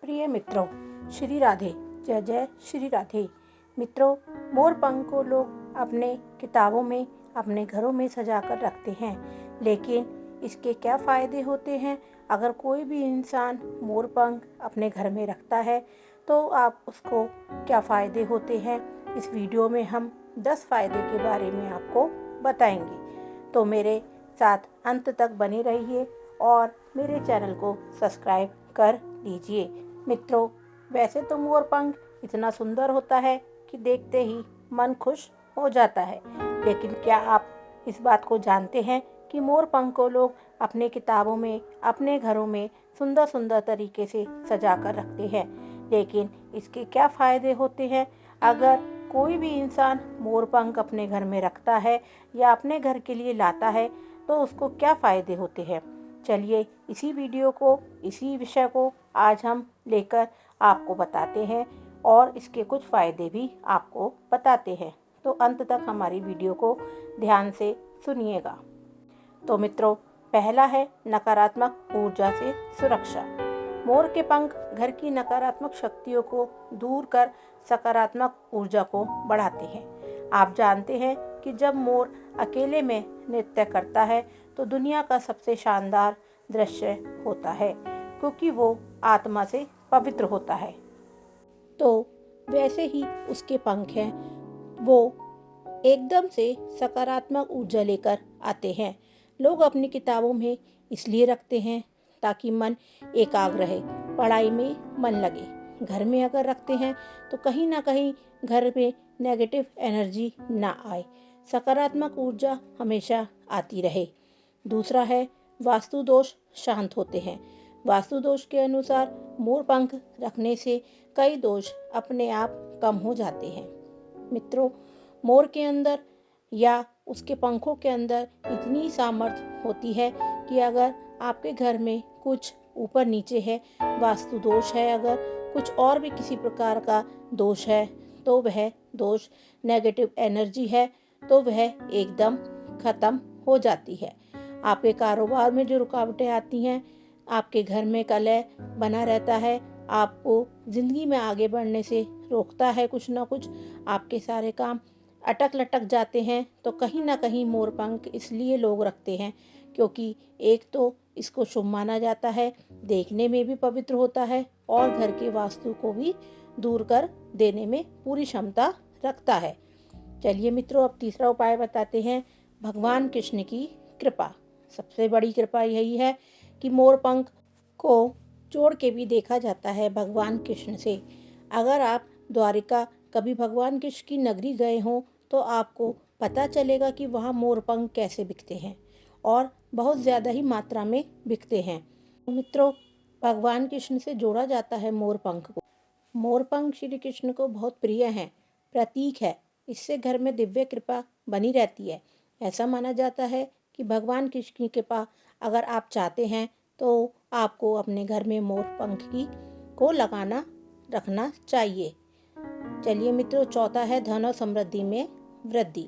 प्रिय मित्रों, श्री राधे। जय जय श्री राधे। मित्रों, मोर पंख को लोग अपने किताबों में, अपने घरों में सजा कर रखते हैं, लेकिन इसके क्या फ़ायदे होते हैं? अगर कोई भी इंसान मोर पंख अपने घर में रखता है तो आप उसको क्या फ़ायदे होते हैं, इस वीडियो में हम 10 फ़ायदे के बारे में आपको बताएंगे। तो मेरे साथ अंत तक बने रहिए और मेरे चैनल को सब्सक्राइब कर लीजिए। मित्रों, वैसे तो मोर पंख इतना सुंदर होता है कि देखते ही मन खुश हो जाता है, लेकिन क्या आप इस बात को जानते हैं कि मोर पंख को लोग अपने किताबों में, अपने घरों में सुंदर सुंदर तरीके से सजा कर रखते हैं, लेकिन इसके क्या फ़ायदे होते हैं? अगर कोई भी इंसान मोर पंख अपने घर में रखता है या अपने घर के लिए लाता है तो उसको क्या फ़ायदे होते हैं? चलिए इसी वीडियो को, इसी विषय को आज हम लेकर आपको बताते हैं और इसके कुछ फ़ायदे भी आपको बताते हैं। तो अंत तक हमारी वीडियो को ध्यान से सुनिएगा। तो मित्रों, पहला है नकारात्मक ऊर्जा से सुरक्षा। मोर के पंख घर की नकारात्मक शक्तियों को दूर कर सकारात्मक ऊर्जा को बढ़ाते हैं। आप जानते हैं कि जब मोर अकेले में नृत्य करता है तो दुनिया का सबसे शानदार दृश्य होता है, क्योंकि वो आत्मा से पवित्र होता है। तो वैसे ही उसके पंख हैं, वो एकदम से सकारात्मक ऊर्जा लेकर आते हैं। लोग अपनी किताबों में इसलिए रखते हैं ताकि मन एकाग्र रहे, पढ़ाई में मन लगे। घर में अगर रखते हैं तो कहीं ना कहीं घर में नेगेटिव एनर्जी ना आए, सकारात्मक ऊर्जा हमेशा आती रहे। दूसरा है वास्तु दोष शांत होते हैं। वास्तु दोष के अनुसार मोर पंख रखने से कई दोष अपने आप कम हो जाते हैं। मित्रों, मोर के अंदर या उसके पंखों के अंदर इतनी सामर्थ्य होती है कि अगर आपके घर में कुछ ऊपर नीचे है, वास्तु दोष है, अगर कुछ और भी किसी प्रकार का दोष है तो वह दोष, नेगेटिव एनर्जी है तो वह एकदम ख़त्म हो जाती है। आपके कारोबार में जो रुकावटें आती हैं, आपके घर में कलह बना रहता है, आपको ज़िंदगी में आगे बढ़ने से रोकता है कुछ ना कुछ, आपके सारे काम अटक लटक जाते हैं, तो कहीं ना कहीं मोर पंख इसलिए लोग रखते हैं क्योंकि एक तो इसको शुभ माना जाता है, देखने में भी पवित्र होता है और घर के वास्तु को भी दूर कर देने में पूरी क्षमता रखता है। चलिए मित्रों, अब तीसरा उपाय बताते हैं, भगवान कृष्ण की कृपा। सबसे बड़ी कृपा यही है कि मोर पंख को जोड़ के भी देखा जाता है भगवान कृष्ण से। अगर आप द्वारिका कभी भगवान कृष्ण की नगरी गए हों तो आपको पता चलेगा कि वहाँ मोर पंख कैसे बिकते हैं और बहुत ज़्यादा ही मात्रा में बिकते हैं। मित्रों, भगवान कृष्ण से जोड़ा जाता है मोर पंख को। मोर पंख श्री कृष्ण को बहुत प्रिय हैं, प्रतीक है। इससे घर में दिव्य कृपा बनी रहती है। ऐसा माना जाता है कि भगवान कृष्ण की कृपा अगर आप चाहते हैं तो आपको अपने घर में मोर पंख को लगाना रखना चाहिए। चलिए मित्रों, चौथा है धन और समृद्धि में वृद्धि।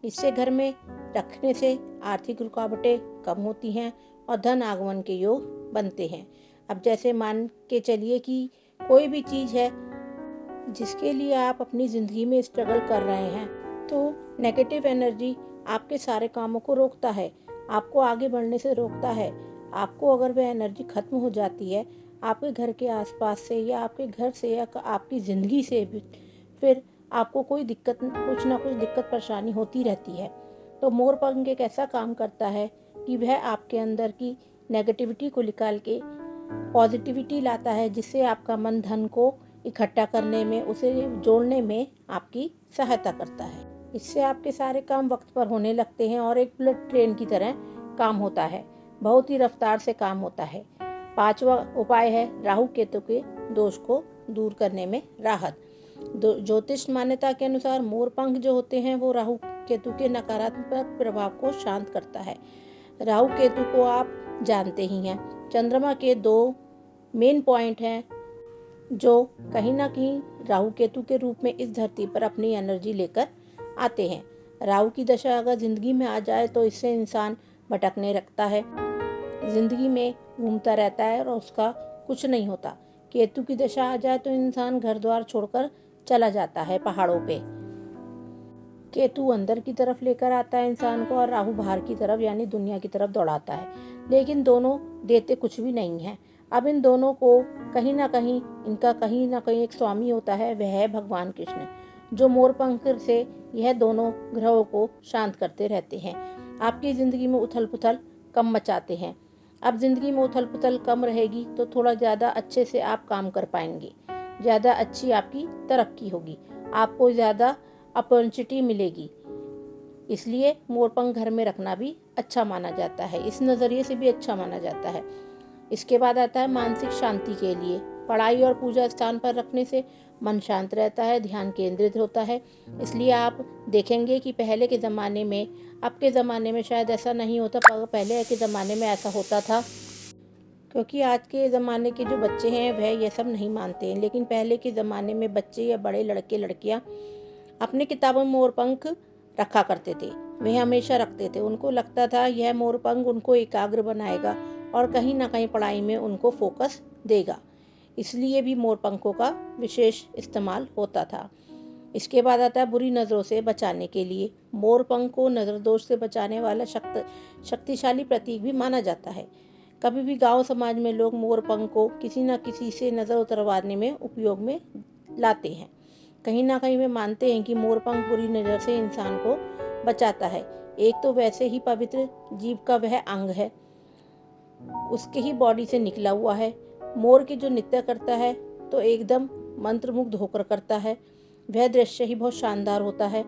इससे घर में रखने से आर्थिक रुकावटें कम होती हैं और धन आगमन के योग बनते हैं। अब जैसे मान के चलिए कि कोई भी चीज़ है जिसके लिए आप अपनी ज़िंदगी में स्ट्रगल कर रहे हैं, तो नेगेटिव एनर्जी आपके सारे कामों को रोकता है, आपको आगे बढ़ने से रोकता है। आपको अगर वह एनर्जी ख़त्म हो जाती है आपके घर के आसपास से या आपके घर से या आपकी ज़िंदगी से भी, फिर आपको कोई दिक्कत, कुछ ना कुछ दिक्कत परेशानी होती रहती है। तो मोर पंख एक ऐसा काम करता है कि वह आपके अंदर की नेगेटिविटी को निकाल के पॉजिटिविटी लाता है, जिससे आपका मन धन को इकट्ठा करने में, उसे जोड़ने में आपकी सहायता करता है। इससे आपके सारे काम वक्त पर होने लगते हैं और एक बुलेट ट्रेन की तरह काम होता है, बहुत ही रफ्तार से काम होता है। पांचवा उपाय है राहु केतु के दोष को दूर करने में राहत। ज्योतिष मान्यता के अनुसार मोर पंख जो होते हैं वो राहु केतु के नकारात्मक प्रभाव को शांत करता है। राहु केतु को आप जानते ही हैं, चंद्रमा के 2 मेन पॉइंट हैं जो कहीं ना कहीं राहु केतु के रूप में इस धरती पर अपनी एनर्जी लेकर आते हैं। राहु की दशा अगर ज़िंदगी में आ जाए तो इससे इंसान भटकने लगता है, ज़िंदगी में घूमता रहता है और उसका कुछ नहीं होता। केतु की दशा आ जाए तो इंसान घर द्वार छोड़कर चला जाता है पहाड़ों पे। केतु अंदर की तरफ लेकर आता है इंसान को और राहु बाहर की तरफ यानी दुनिया की तरफ दौड़ाता है, लेकिन दोनों देते कुछ भी नहीं है। अब इन दोनों को कहीं ना कहीं एक स्वामी होता है, वह है भगवान कृष्ण, जो मोर पंख से यह दोनों ग्रहों को शांत करते रहते हैं। आपकी ज़िंदगी में उथल पुथल कम मचाते हैं। अब ज़िंदगी में उथल पुथल कम रहेगी तो थोड़ा ज़्यादा अच्छे से आप काम कर पाएंगे, ज़्यादा अच्छी आपकी तरक्की होगी, आपको ज़्यादा अपॉर्चुनिटी मिलेगी। इसलिए मोरपंख घर में रखना भी अच्छा माना जाता है, इस नज़रिए से भी अच्छा माना जाता है। इसके बाद आता है मानसिक शांति के लिए। पढ़ाई और पूजा स्थान पर रखने से मन शांत रहता है, ध्यान केंद्रित होता है। इसलिए आप देखेंगे कि पहले के ज़माने में, अब के ज़माने में शायद ऐसा नहीं होता, पर पहले के ज़माने में ऐसा होता था, क्योंकि आज के ज़माने के जो बच्चे हैं वह ये सब नहीं मानते हैं। लेकिन पहले के ज़माने में बच्चे या बड़े लड़के लड़कियाँ अपनी किताबों में मोरपंख रखा करते थे, वे हमेशा रखते थे। उनको लगता था यह मोरपंख उनको एकाग्र बनाएगा और कहीं ना कहीं पढ़ाई में उनको फोकस देगा, इसलिए भी मोरपंखों का विशेष इस्तेमाल होता था। इसके बाद आता है बुरी नज़रों से बचाने के लिए। मोरपंख को नज़र दोष से बचाने वाला शक्तिशाली प्रतीक भी माना जाता है। कभी भी गांव समाज में लोग मोरपंख को किसी न किसी से नज़र उतरवाने में उपयोग में लाते हैं। कहीं ना कहीं वे मानते हैं कि मोरपंख बुरी नज़र से इंसान को बचाता है। एक तो वैसे ही पवित्र जीव का वह अंग है, उसके ही बॉडी से निकला हुआ है। मोर की जो नृत्य करता है तो एकदम मंत्रमुग्ध होकर करता है। वह दृश्य ही बहुत शानदार होता है।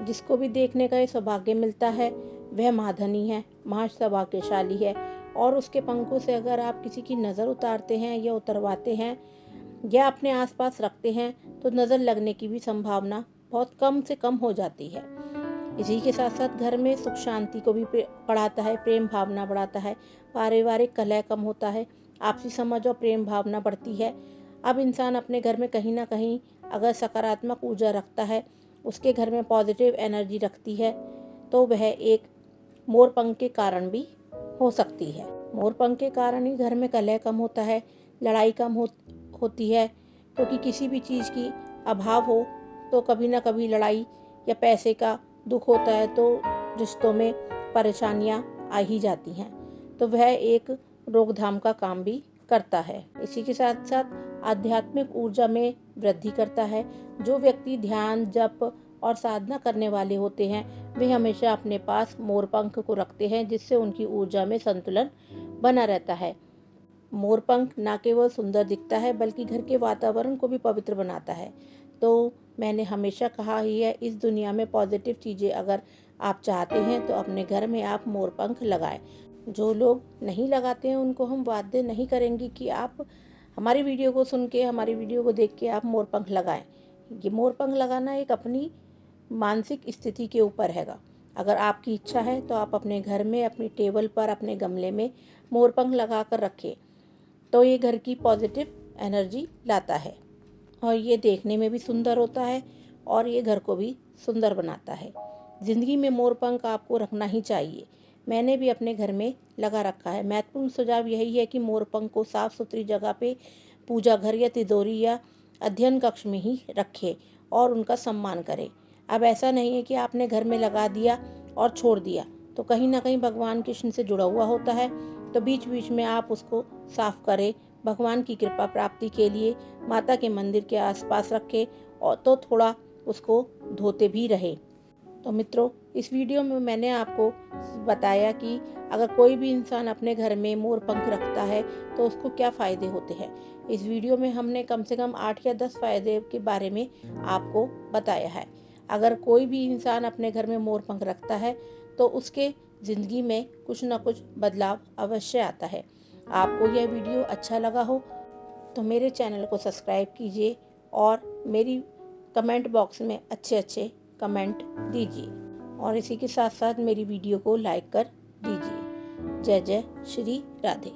जिसको भी देखने का ये सौभाग्य मिलता है वह महाधनी है, महासौभाग्यशाली है। और उसके पंखों से अगर आप किसी की नज़र उतारते हैं या उतरवाते हैं या अपने आसपास रखते हैं तो नज़र लगने की भी संभावना बहुत कम से कम हो जाती है। इसी के साथ साथ घर में सुख शांति को भी बढ़ाता है, प्रेम भावना बढ़ाता है, पारिवारिक कलह कम होता है, आपसी समझ और प्रेम भावना बढ़ती है। अब इंसान अपने घर में कहीं ना कहीं अगर सकारात्मक ऊर्जा रखता है, उसके घर में पॉजिटिव एनर्जी रखती है, तो वह एक मोरपंख के कारण भी हो सकती है। मोरपंख के कारण ही घर में कलह कम होता है, लड़ाई कम होती है, क्योंकि किसी भी चीज़ की अभाव हो तो कभी ना कभी लड़ाई या पैसे का दुख होता है, तो रिश्तों में परेशानियां आ ही जाती हैं। तो वह एक रोकथाम का काम भी करता है। इसी के साथ साथ आध्यात्मिक ऊर्जा में वृद्धि करता है। जो व्यक्ति ध्यान, जप और साधना करने वाले होते हैं वे हमेशा अपने पास मोरपंख को रखते हैं, जिससे उनकी ऊर्जा में संतुलन बना रहता है। मोरपंख न केवल सुंदर दिखता है बल्कि घर के वातावरण को भी पवित्र बनाता है। तो मैंने हमेशा कहा ही है, इस दुनिया में पॉजिटिव चीज़ें अगर आप चाहते हैं तो अपने घर में आप मोरपंख लगाएं। जो लोग नहीं लगाते हैं उनको हम बाध्य नहीं करेंगे कि आप हमारी वीडियो को सुन के, हमारी वीडियो को देख के आप मोरपंख लगाएं। ये मोरपंख लगाना एक अपनी मानसिक स्थिति के ऊपर हैगा। अगर आपकी इच्छा है तो आप अपने घर में, अपनी टेबल पर, अपने गमले में मोरपंख लगा कर रखें, तो ये घर की पॉजिटिव एनर्जी लाता है और ये देखने में भी सुंदर होता है और ये घर को भी सुंदर बनाता है। ज़िंदगी में मोरपंख आपको रखना ही चाहिए। मैंने भी अपने घर में लगा रखा है। महत्वपूर्ण सुझाव यही है कि मोरपंख को साफ़ सुथरी जगह पे, पूजा घर या तिजोरी या अध्ययन कक्ष में ही रखें और उनका सम्मान करें। अब ऐसा नहीं है कि आपने घर में लगा दिया और छोड़ दिया, तो कहीं ना कहीं भगवान कृष्ण से जुड़ा हुआ होता है, तो बीच बीच में आप उसको साफ करें। भगवान की कृपा प्राप्ति के लिए माता के मंदिर के आसपास रखें और तो थोड़ा उसको धोते भी रहे। तो मित्रों, इस वीडियो में मैंने आपको बताया कि अगर कोई भी इंसान अपने घर में मोरपंख रखता है तो उसको क्या फ़ायदे होते हैं। इस वीडियो में हमने कम से कम 8 या 10 फ़ायदे के बारे में आपको बताया है। अगर कोई भी इंसान अपने घर में मोरपंख रखता है तो उसके ज़िंदगी में कुछ ना कुछ बदलाव अवश्य आता है। आपको यह वीडियो अच्छा लगा हो तो मेरे चैनल को सब्सक्राइब कीजिए और मेरी कमेंट बॉक्स में अच्छे अच्छे कमेंट दीजिए और इसी के साथ साथ मेरी वीडियो को लाइक कर दीजिए। जय जय श्री राधे।